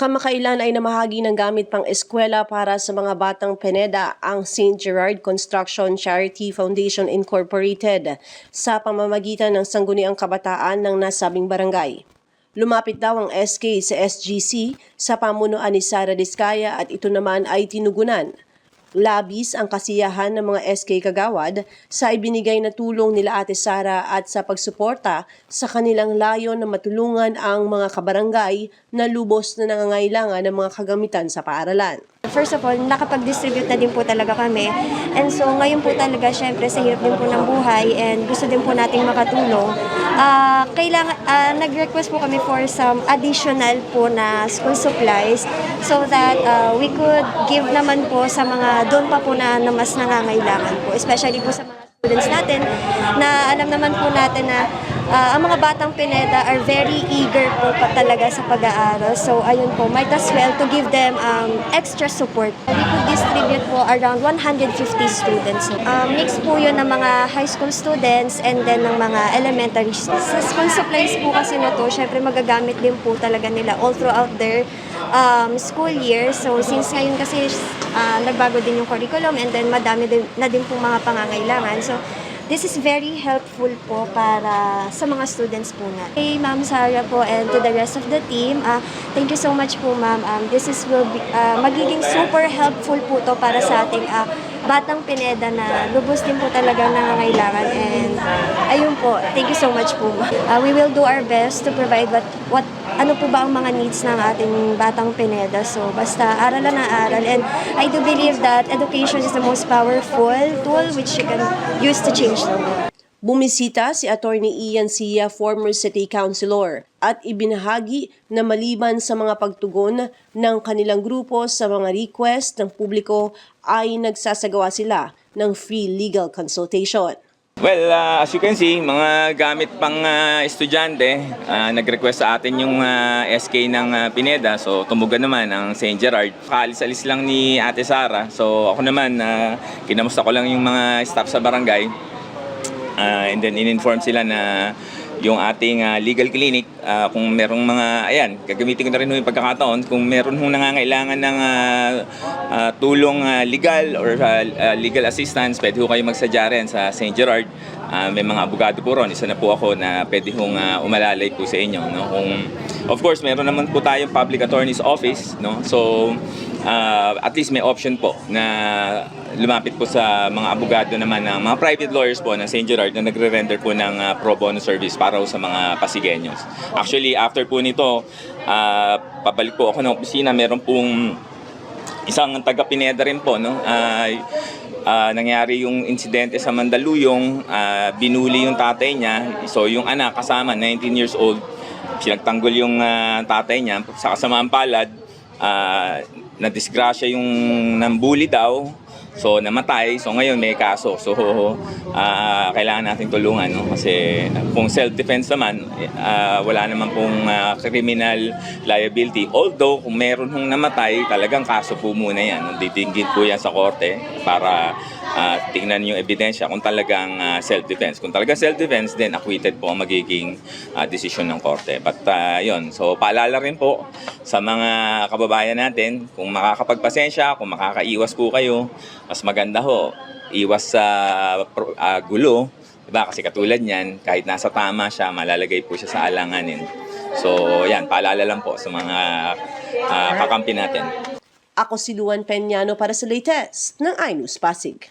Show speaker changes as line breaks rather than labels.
Kamakailan ay namahagi ng gamit pang eskwela para sa mga batang Pineda ang St. Gerard Construction Charity Foundation Incorporated sa pamamagitan ng Sangguniang Kabataan ng nasabing barangay. Lumapit daw ang SK sa SGC sa pamunuan ni Sara Diskaya at ito naman ay tinugunan. Labis ang kasiyahan ng mga SK Kagawad sa ibinigay na tulong nila Ate Sara at sa pagsuporta sa kanilang layon na matulungan ang mga kabarangay na lubos na nangangailangan ng mga kagamitan sa paaralan.
First of all, nakapag-distribute na din po talaga kami. And so ngayon po talaga, syempre sa hirap din po ng buhay and gusto din po nating makatulong. Nag-request po kami for some additional po na school supplies so that we could give naman po sa mga doon pa po na mas nangangailangan po. Especially po sa mga students natin na alam naman po natin na ang mga batang Pineda are very eager po pa talaga sa pag-aaral. So ayun po, might as well to give them extra support. We could distribute po around 150 students. Mix po yun ng mga high school students and then ng mga elementary students. Sa school supplies po kasi na to, syempre magagamit din po talaga nila all throughout their school year. So since ngayon kasi nagbago din yung curriculum and then madami din, na din po mga pangangailangan. So this is very helpful po para sa mga students po natin. Hey Ma'am Sara po and to the rest of the team, thank you so much po Ma'am. This will be magiging super helpful po to para sa ating batang Pineda na lubos din po talaga nangangailangan and ayun po, thank you so much po. We will do our best to provide ano po ba ang mga needs ng ating batang Pineda. So basta aral na aral and I do believe that education is the most powerful tool which you can use to change the world.
Bumisita si Atty. Ian Sia, former city councilor, at ibinahagi na maliban sa mga pagtugon ng kanilang grupo sa mga request ng publiko ay nagsasagawa sila ng free legal consultation.
Well, as you can see, mga gamit pang estudyante, nag-request sa atin yung SK ng Pineda. So, tumugan naman ang St. Gerard. Kaalis-alis lang ni Ate Sara. So, ako naman, kinamusta ko lang yung mga staff sa barangay. And then, in-inform sila na yung ating legal clinic, kung merong mga, gagamitin ko na rin yung pagkakataon, kung meron hong nangangailangan ng tulong legal or legal assistance, pwede ho kayo magsadya rin sa St. Gerard. May mga abogado po ron, isa na po ako na pwede hong umalalay po sa inyo. No? Of course, meron naman po tayong public attorney's office, no? So at least may option po na lumapit po sa mga abogado naman ng mga private lawyers po ng St. Gerard na nagre-render po ng pro bono service para sa mga Pasigueños. Actually, after po nito, pabalik po ako ng opisina, meron pong isang taga-Pineda rin po, no? Nangyari yung insidente sa Mandaluyong, binuli yung tatay niya, so yung anak kasama, 19 years old, pinagtanggol yung tatay niya, sa kasamaan palad, na-disgrasya yung nambuli daw, so namatay, so ngayon may kaso. So kailangan natin tulungan, no? Kasi kung self-defense naman, wala naman pong criminal liability. Although kung meron hong namatay, talagang kaso po muna yan. Titinggin po yan sa korte para tingnan yung ebidensya kung talagang self-defense. Kung talagang self-defense, then acquitted po ang magiging desisyon ng korte. But yun, so paalala rin po sa mga kababayan natin, kung makakapagpasensya, kung makakaiwas po kayo, mas maganda ho, iwas sa gulo. Diba? Kasi katulad niyan, kahit nasa tama siya, malalagay po siya sa alanganin. So yan, paalala lang po sa mga kakampi natin.
Ako si Luan Peñano para sa latest ng iNews Pasig.